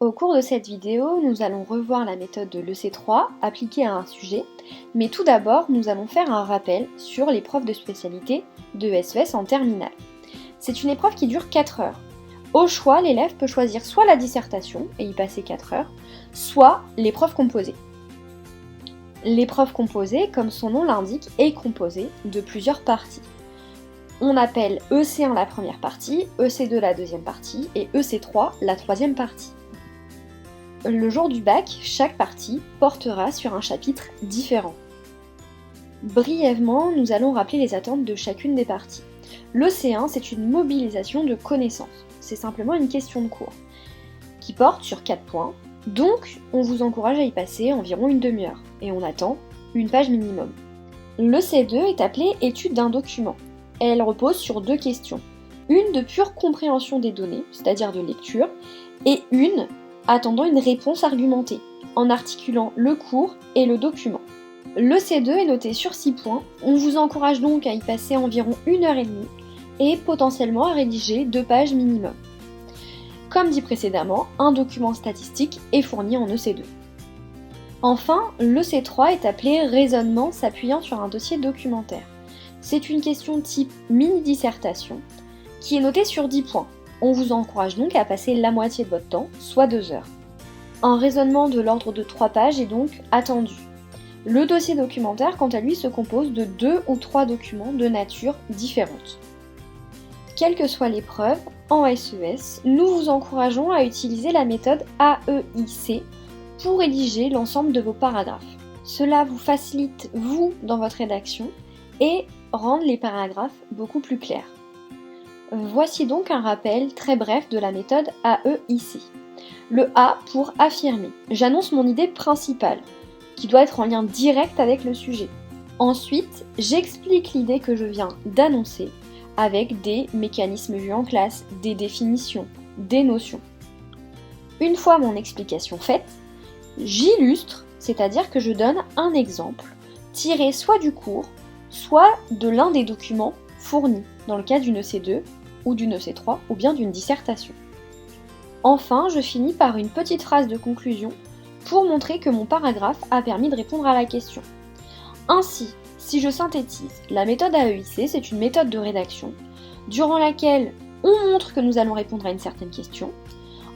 Au cours de cette vidéo, nous allons revoir la méthode de l'EC3 appliquée à un sujet, mais tout d'abord, nous allons faire un rappel sur l'épreuve de spécialité de SES en terminale. C'est une épreuve qui dure 4 heures. Au choix, l'élève peut choisir soit la dissertation et y passer 4 heures, soit l'épreuve composée. L'épreuve composée, comme son nom l'indique, est composée de plusieurs parties. On appelle EC1 la première partie, EC2 la deuxième partie et EC3 la troisième partie. Le jour du bac, chaque partie portera sur un chapitre différent. Brièvement, nous allons rappeler les attentes de chacune des parties. L'EC1, c'est une mobilisation de connaissances. C'est simplement une question de cours qui porte sur 4 points. Donc, on vous encourage à y passer environ une demi-heure et on attend une page minimum. L'EC2 est appelée étude d'un document. Elle repose sur 2 questions. Une de pure compréhension des données, c'est-à-dire de lecture, et une attendant une réponse argumentée, en articulant le cours et le document. L'EC2 est noté sur 6 points, on vous encourage donc à y passer environ 1h30 et potentiellement à rédiger 2 pages minimum. Comme dit précédemment, un document statistique est fourni en EC2. Enfin, l'EC3 est appelé raisonnement s'appuyant sur un dossier documentaire. C'est une question type mini-dissertation qui est notée sur 10 points. On vous encourage donc à passer la moitié de votre temps, soit 2 heures. Un raisonnement de l'ordre de 3 pages est donc attendu. Le dossier documentaire, quant à lui, se compose de 2 ou 3 documents de nature différente. Quelle que soit l'épreuve, en SES, nous vous encourageons à utiliser la méthode AEIC pour rédiger l'ensemble de vos paragraphes. Cela vous facilite, vous, dans votre rédaction, et rendre les paragraphes beaucoup plus clairs. Voici donc un rappel très bref de la méthode AEIC. Le A pour affirmer. J'annonce mon idée principale, qui doit être en lien direct avec le sujet. Ensuite, j'explique l'idée que je viens d'annoncer avec des mécanismes vus en classe, des définitions, des notions. Une fois mon explication faite, j'illustre, c'est-à-dire que je donne un exemple, tiré soit du cours, soit de l'un des documents fournis, dans le cas d'une EC2 ou d'une EC3 ou bien d'une dissertation. Enfin, je finis par une petite phrase de conclusion pour montrer que mon paragraphe a permis de répondre à la question. Ainsi, si je synthétise, la méthode AEIC, c'est une méthode de rédaction durant laquelle on montre que nous allons répondre à une certaine question,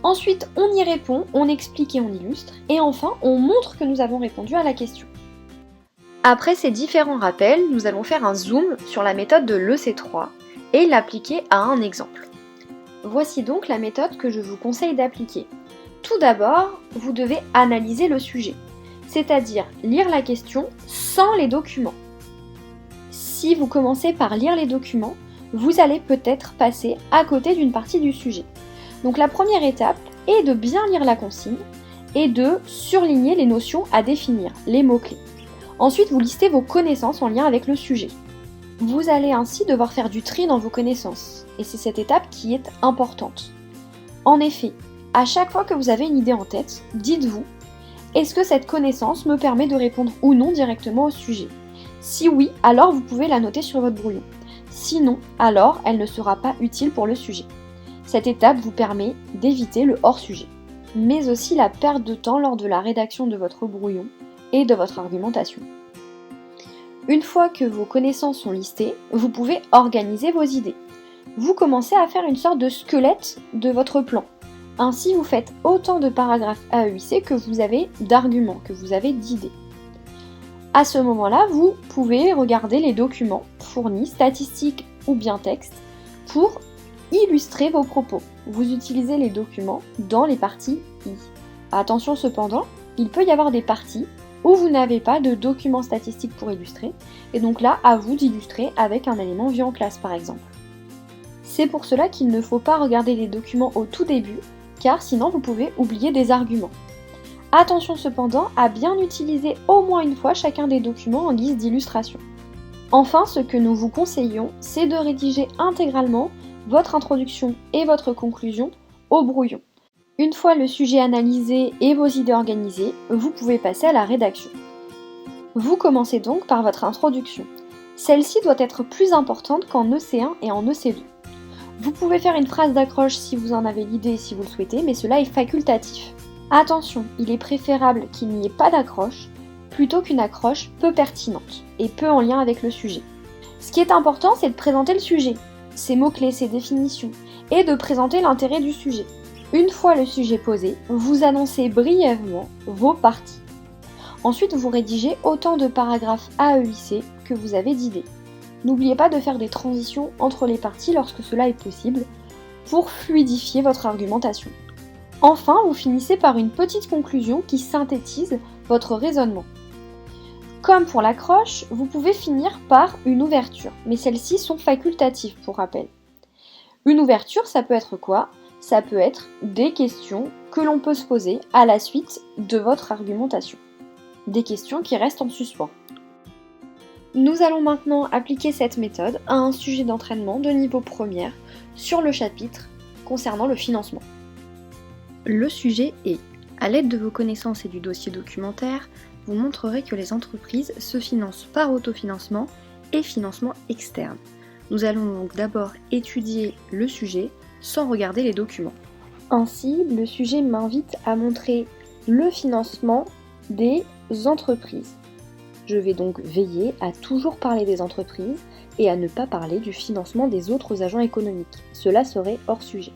ensuite on y répond, on explique et on illustre, et enfin on montre que nous avons répondu à la question. Après ces différents rappels, nous allons faire un zoom sur la méthode de l'EC3 et l'appliquer à un exemple. Voici donc la méthode que je vous conseille d'appliquer. Tout d'abord, vous devez analyser le sujet, c'est-à-dire lire la question sans les documents. Si vous commencez par lire les documents, vous allez peut-être passer à côté d'une partie du sujet. Donc la première étape est de bien lire la consigne et de surligner les notions à définir, les mots-clés. Ensuite, vous listez vos connaissances en lien avec le sujet. Vous allez ainsi devoir faire du tri dans vos connaissances, et c'est cette étape qui est importante. En effet, à chaque fois que vous avez une idée en tête, dites-vous, est-ce que cette connaissance me permet de répondre ou non directement au sujet ? Si oui, alors vous pouvez la noter sur votre brouillon. Sinon, alors elle ne sera pas utile pour le sujet. Cette étape vous permet d'éviter le hors-sujet, mais aussi la perte de temps lors de la rédaction de votre brouillon et de votre argumentation. Une fois que vos connaissances sont listées, vous pouvez organiser vos idées. Vous commencez à faire une sorte de squelette de votre plan. Ainsi, vous faites autant de paragraphes AEIC que vous avez d'arguments, que vous avez d'idées. À ce moment-là, vous pouvez regarder les documents fournis, statistiques ou bien textes, pour illustrer vos propos. Vous utilisez les documents dans les parties I. Attention cependant, il peut y avoir des parties où vous n'avez pas de documents statistiques pour illustrer, et donc là, à vous d'illustrer avec un élément vu en classe par exemple. C'est pour cela qu'il ne faut pas regarder les documents au tout début, car sinon vous pouvez oublier des arguments. Attention cependant à bien utiliser au moins une fois chacun des documents en guise d'illustration. Enfin, ce que nous vous conseillons, c'est de rédiger intégralement votre introduction et votre conclusion au brouillon. Une fois le sujet analysé et vos idées organisées, vous pouvez passer à la rédaction. Vous commencez donc par votre introduction. Celle-ci doit être plus importante qu'en EC1 et en EC2. Vous pouvez faire une phrase d'accroche si vous en avez l'idée et si vous le souhaitez, mais cela est facultatif. Attention, il est préférable qu'il n'y ait pas d'accroche plutôt qu'une accroche peu pertinente et peu en lien avec le sujet. Ce qui est important, c'est de présenter le sujet, ses mots-clés, ses définitions, et de présenter l'intérêt du sujet. Une fois le sujet posé, vous annoncez brièvement vos parties. Ensuite, vous rédigez autant de paragraphes AEIC que vous avez d'idées. N'oubliez pas de faire des transitions entre les parties lorsque cela est possible pour fluidifier votre argumentation. Enfin, vous finissez par une petite conclusion qui synthétise votre raisonnement. Comme pour l'accroche, vous pouvez finir par une ouverture, mais celles-ci sont facultatives pour rappel. Une ouverture, ça peut être quoi ? Ça peut être des questions que l'on peut se poser à la suite de votre argumentation. Des questions qui restent en suspens. Nous allons maintenant appliquer cette méthode à un sujet d'entraînement de niveau première sur le chapitre concernant le financement. Le sujet est: à l'aide de vos connaissances et du dossier documentaire, vous montrerez que les entreprises se financent par autofinancement et financement externe. Nous allons donc d'abord étudier le sujet sans regarder les documents. Ainsi, le sujet m'invite à montrer le financement des entreprises. Je vais donc veiller à toujours parler des entreprises et à ne pas parler du financement des autres agents économiques. Cela serait hors sujet.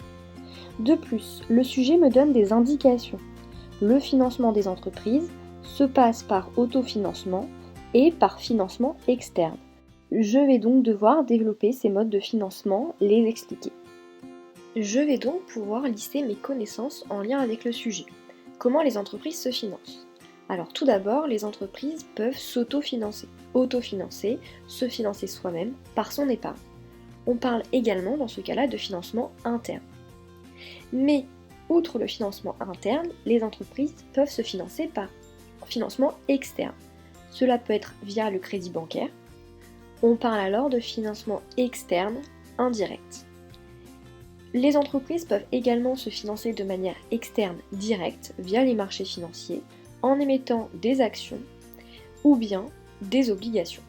De plus, le sujet me donne des indications. Le financement des entreprises se passe par autofinancement et par financement externe. Je vais donc devoir développer ces modes de financement, les expliquer. Je vais donc pouvoir lister mes connaissances en lien avec le sujet. Comment les entreprises se financent ? Alors tout d'abord, les entreprises peuvent s'autofinancer. Autofinancer, se financer soi-même par son épargne. On parle également dans ce cas-là de financement interne. Mais, outre le financement interne, les entreprises peuvent se financer par financement externe. Cela peut être via le crédit bancaire. On parle alors de financement externe indirect. Les entreprises peuvent également se financer de manière externe directe via les marchés financiers en émettant des actions ou bien des obligations.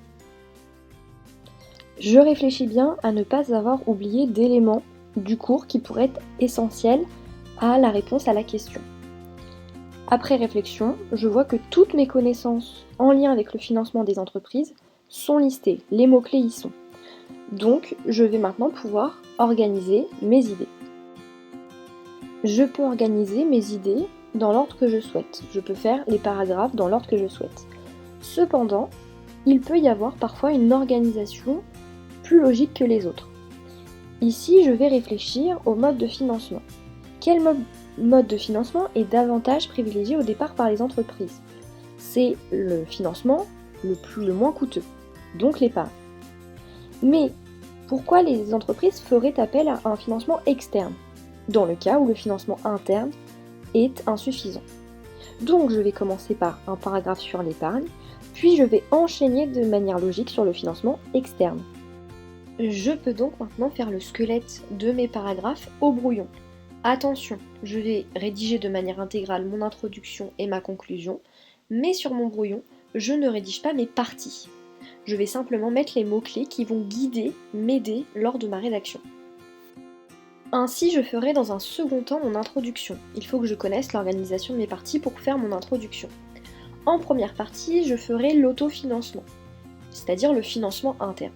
Je réfléchis bien à ne pas avoir oublié d'éléments du cours qui pourraient être essentiels à la réponse à la question. Après réflexion, je vois que toutes mes connaissances en lien avec le financement des entreprises sont listées, les mots-clés y sont. Donc, je vais maintenant pouvoir organiser mes idées. Je peux organiser mes idées dans l'ordre que je souhaite. Je peux faire les paragraphes dans l'ordre que je souhaite. Cependant, il peut y avoir parfois une organisation plus logique que les autres. Ici, je vais réfléchir au mode de financement. Quel mode de financement est davantage privilégié au départ par les entreprises ? C'est le financement le moins coûteux, donc l'épargne. Mais pourquoi les entreprises feraient appel à un financement externe, dans le cas où le financement interne est insuffisant ? Donc je vais commencer par un paragraphe sur l'épargne, puis je vais enchaîner de manière logique sur le financement externe. Je peux donc maintenant faire le squelette de mes paragraphes au brouillon. Attention, je vais rédiger de manière intégrale mon introduction et ma conclusion, mais sur mon brouillon, je ne rédige pas mes parties. Je vais simplement mettre les mots-clés qui vont m'aider lors de ma rédaction. Ainsi, je ferai dans un second temps mon introduction. Il faut que je connaisse l'organisation de mes parties pour faire mon introduction. En première partie, je ferai l'autofinancement, c'est-à-dire le financement interne.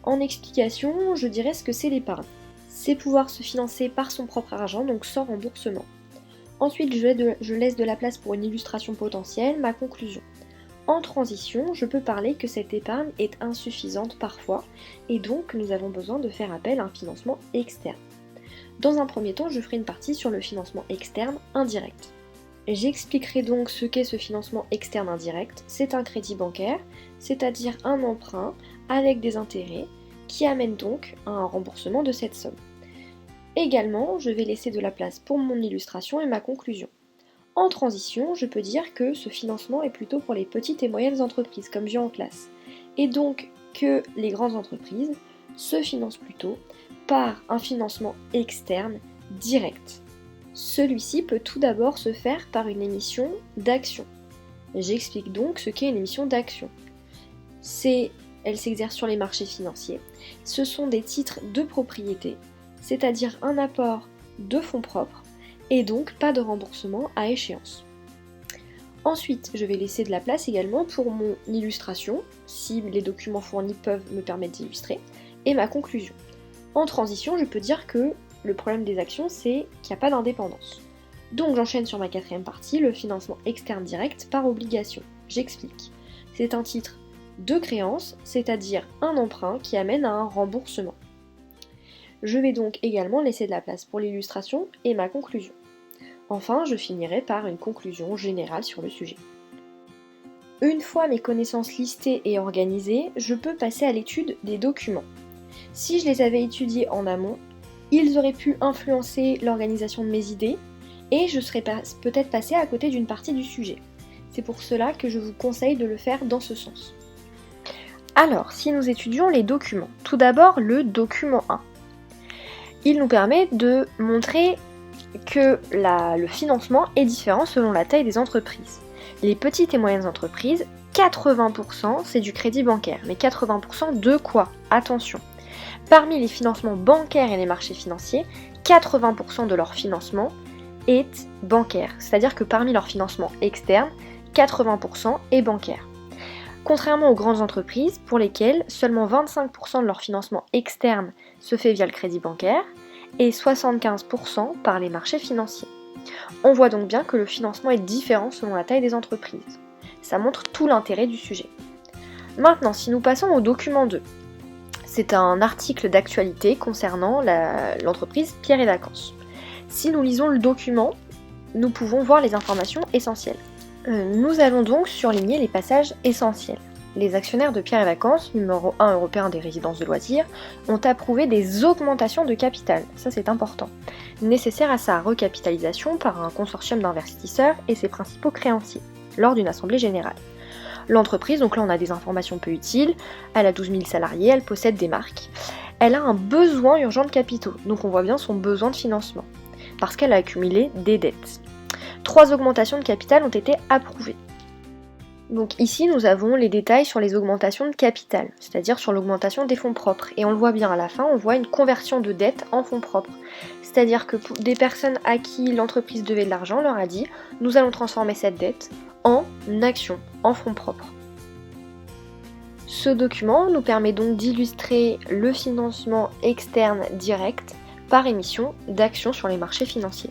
En explication, je dirais ce que c'est l'épargne. C'est pouvoir se financer par son propre argent, donc sans remboursement. Ensuite, je laisse de la place pour une illustration potentielle, ma conclusion. En transition, je peux parler que cette épargne est insuffisante parfois, et donc nous avons besoin de faire appel à un financement externe. Dans un premier temps, je ferai une partie sur le financement externe indirect. J'expliquerai donc ce qu'est ce financement externe indirect. C'est un crédit bancaire, c'est-à-dire un emprunt avec des intérêts qui amène donc à un remboursement de cette somme. Également, je vais laisser de la place pour mon illustration et ma conclusion. En transition, je peux dire que ce financement est plutôt pour les petites et moyennes entreprises, comme vu en classe, et donc que les grandes entreprises se financent plutôt par un financement externe direct. Celui-ci peut tout d'abord se faire par une émission d'actions. J'explique donc ce qu'est une émission d'actions. Elle s'exerce sur les marchés financiers. Ce sont des titres de propriété. c'est-à-dire un apport de fonds propres et donc pas de remboursement à échéance. Ensuite, je vais laisser de la place également pour mon illustration, si les documents fournis peuvent me permettre d'illustrer, et ma conclusion. En transition, je peux dire que le problème des actions, c'est qu'il n'y a pas d'indépendance. Donc j'enchaîne sur ma quatrième partie, le financement externe direct par obligation. J'explique. C'est un titre de créance, c'est-à-dire un emprunt qui amène à un remboursement. Je vais donc également laisser de la place pour l'illustration et ma conclusion. Enfin, je finirai par une conclusion générale sur le sujet. Une fois mes connaissances listées et organisées, je peux passer à l'étude des documents. Si je les avais étudiés en amont, ils auraient pu influencer l'organisation de mes idées et je serais peut-être passée à côté d'une partie du sujet. C'est pour cela que je vous conseille de le faire dans ce sens. Alors, si nous étudions les documents, tout d'abord le document 1. Il nous permet de montrer que le financement est différent selon la taille des entreprises. Les petites et moyennes entreprises, 80% c'est du crédit bancaire. Mais 80% de quoi? Attention. Parmi les financements bancaires et les marchés financiers, 80% de leur financement est bancaire. C'est-à-dire que parmi leur financement externe, 80% est bancaire. Contrairement aux grandes entreprises pour lesquelles seulement 25% de leur financement externe se fait via le crédit bancaire, et 75% par les marchés financiers. On voit donc bien que le financement est différent selon la taille des entreprises. Ça montre tout l'intérêt du sujet. Maintenant, si nous passons au document 2, c'est un article d'actualité concernant l'entreprise Pierre et Vacances. Si nous lisons le document, nous pouvons voir les informations essentielles. Nous allons donc surligner les passages essentiels. Les actionnaires de Pierre et Vacances, numéro 1 européen des résidences de loisirs, ont approuvé des augmentations de capital, ça c'est important, nécessaires à sa recapitalisation par un consortium d'investisseurs et ses principaux créanciers, lors d'une assemblée générale. L'entreprise, donc là on a des informations peu utiles, elle a 12 000 salariés, elle possède des marques. Elle a un besoin urgent de capitaux, donc on voit bien son besoin de financement, parce qu'elle a accumulé des dettes. 3 augmentations de capital ont été approuvées. Donc ici, nous avons les détails sur les augmentations de capital, c'est-à-dire sur l'augmentation des fonds propres. Et on le voit bien à la fin, on voit une conversion de dette en fonds propres. C'est-à-dire que pour des personnes à qui l'entreprise devait de l'argent, leur a dit « nous allons transformer cette dette en action, en fonds propres ». Ce document nous permet donc d'illustrer le financement externe direct par émission d'actions sur les marchés financiers.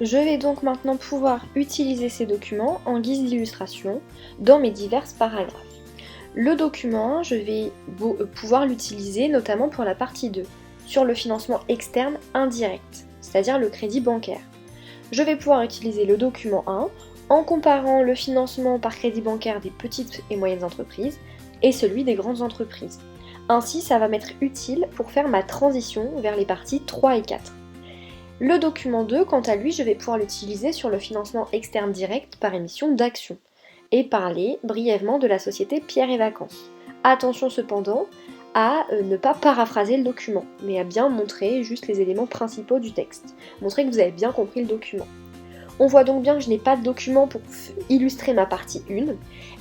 Je vais donc maintenant pouvoir utiliser ces documents en guise d'illustration dans mes divers paragraphes. Le document 1, je vais pouvoir l'utiliser notamment pour la partie 2, sur le financement externe indirect, c'est-à-dire le crédit bancaire. Je vais pouvoir utiliser le document 1 en comparant le financement par crédit bancaire des petites et moyennes entreprises et celui des grandes entreprises. Ainsi, ça va m'être utile pour faire ma transition vers les parties 3 et 4. Le document 2, quant à lui, je vais pouvoir l'utiliser sur le financement externe direct par émission d'actions et parler brièvement de la société Pierre et Vacances. Attention cependant à ne pas paraphraser le document, mais à bien montrer juste les éléments principaux du texte. Montrer que vous avez bien compris le document. On voit donc bien que je n'ai pas de document pour illustrer ma partie 1,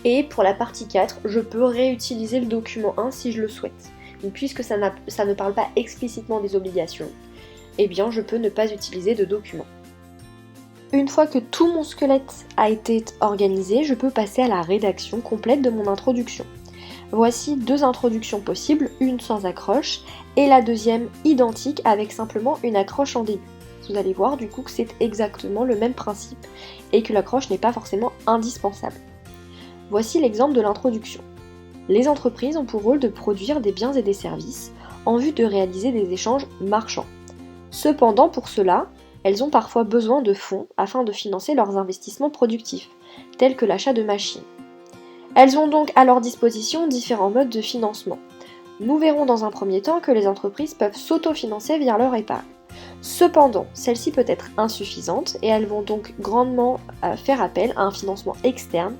et pour la partie 4, je peux réutiliser le document 1 si je le souhaite. Donc, puisque ça ne parle pas explicitement des obligations, eh bien je peux ne pas utiliser de document. Une fois que tout mon squelette a été organisé, je peux passer à la rédaction complète de mon introduction. Voici 2 introductions possibles, une sans accroche et la deuxième identique avec simplement une accroche en début. Vous allez voir du coup que c'est exactement le même principe et que l'accroche n'est pas forcément indispensable. Voici l'exemple de l'introduction. Les entreprises ont pour rôle de produire des biens et des services en vue de réaliser des échanges marchands. Cependant, pour cela, elles ont parfois besoin de fonds afin de financer leurs investissements productifs, tels que l'achat de machines. Elles ont donc à leur disposition différents modes de financement. Nous verrons dans un premier temps que les entreprises peuvent s'autofinancer via leur épargne. Cependant, celle-ci peut être insuffisante et elles vont donc grandement faire appel à un financement externe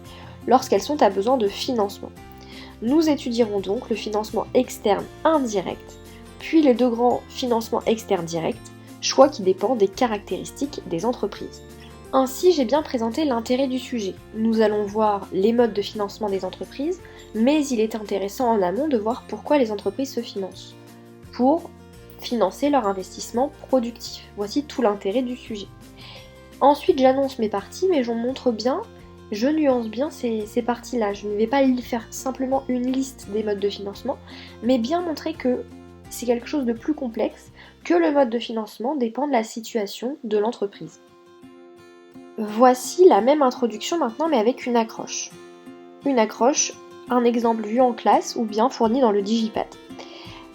lorsqu'elles sont à besoin de financement. Nous étudierons donc le financement externe indirect, puis les 2 grands financements externes directs, choix qui dépend des caractéristiques des entreprises. Ainsi, j'ai bien présenté l'intérêt du sujet. Nous allons voir les modes de financement des entreprises, mais il est intéressant en amont de voir pourquoi les entreprises se financent. Pour financer leur investissement productif. Voici tout l'intérêt du sujet. Ensuite, j'annonce mes parties, mais je nuance bien ces parties-là. Je ne vais pas faire simplement une liste des modes de financement, mais bien montrer que c'est quelque chose de plus complexe, que le mode de financement dépend de la situation de l'entreprise. Voici la même introduction maintenant, mais avec une accroche. Une accroche, un exemple vu en classe ou bien fourni dans le Digipad.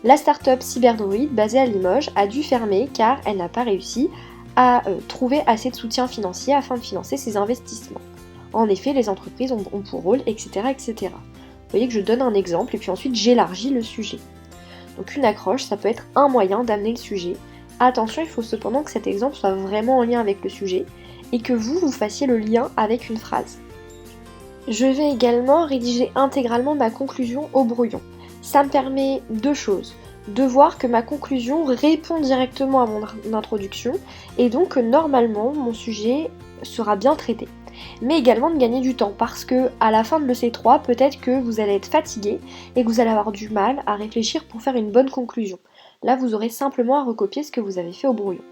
La start-up Cyberdroid, basée à Limoges, a dû fermer car elle n'a pas réussi à trouver assez de soutien financier afin de financer ses investissements. En effet, les entreprises ont pour rôle, etc., etc. Vous voyez que je donne un exemple et puis ensuite j'élargis le sujet. Donc une accroche, ça peut être un moyen d'amener le sujet. Attention, il faut cependant que cet exemple soit vraiment en lien avec le sujet et que vous fassiez le lien avec une phrase. Je vais également rédiger intégralement ma conclusion au brouillon. Ça me permet deux choses. De voir que ma conclusion répond directement à mon introduction et donc que normalement mon sujet sera bien traité. Mais également de gagner du temps parce que à la fin de l'EC3, peut-être que vous allez être fatigué et que vous allez avoir du mal à réfléchir pour faire une bonne conclusion. Là, vous aurez simplement à recopier ce que vous avez fait au brouillon.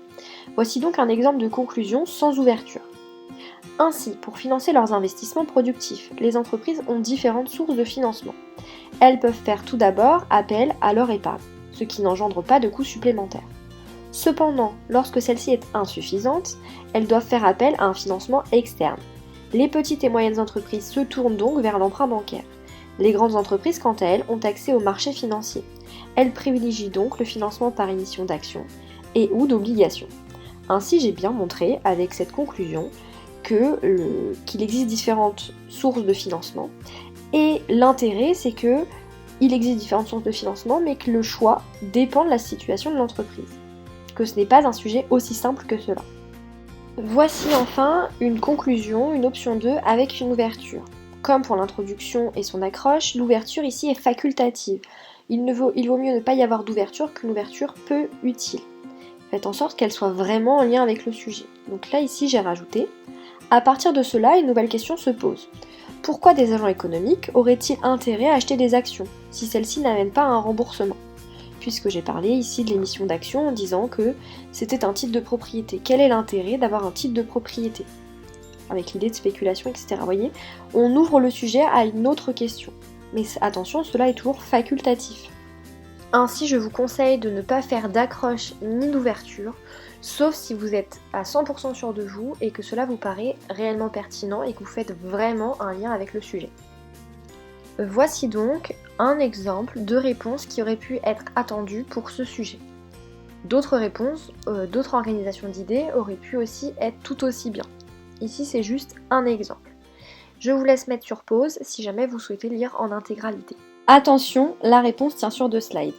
Voici donc un exemple de conclusion sans ouverture. Ainsi, pour financer leurs investissements productifs, les entreprises ont différentes sources de financement. Elles peuvent faire tout d'abord appel à leur épargne, ce qui n'engendre pas de coûts supplémentaires. Cependant, lorsque celle-ci est insuffisante, elles doivent faire appel à un financement externe. Les petites et moyennes entreprises se tournent donc vers l'emprunt bancaire. Les grandes entreprises, quant à elles, ont accès au marché financier. Elles privilégient donc le financement par émission d'actions et ou d'obligations. Ainsi, j'ai bien montré, avec cette conclusion, qu'il existe différentes sources de financement. Et l'intérêt, c'est que il existe différentes sources de financement, mais que le choix dépend de la situation de l'entreprise. Que ce n'est pas un sujet aussi simple que cela. Voici enfin une conclusion, une option 2 avec une ouverture. Comme pour l'introduction et son accroche, l'ouverture ici est facultative. Il vaut mieux ne pas y avoir d'ouverture qu'une ouverture peu utile. Faites en sorte qu'elle soit vraiment en lien avec le sujet. Donc là ici j'ai rajouté. À partir de cela, une nouvelle question se pose. Pourquoi des agents économiques auraient-ils intérêt à acheter des actions si celles-ci n'amènent pas à un remboursement ? Puisque j'ai parlé ici de l'émission d'actions en disant que c'était un titre de propriété. Quel est l'intérêt d'avoir un titre de propriété ? Avec l'idée de spéculation, etc. Vous voyez, on ouvre le sujet à une autre question. Mais attention, cela est toujours facultatif. Ainsi, je vous conseille de ne pas faire d'accroche ni d'ouverture, sauf si vous êtes à 100% sûr de vous et que cela vous paraît réellement pertinent et que vous faites vraiment un lien avec le sujet. Voici donc un exemple de réponse qui aurait pu être attendue pour ce sujet. D'autres réponses, d'autres organisations d'idées auraient pu aussi être tout aussi bien. Ici, c'est juste un exemple. Je vous laisse mettre sur pause si jamais vous souhaitez lire en intégralité. Attention, la réponse tient sur 2 slides.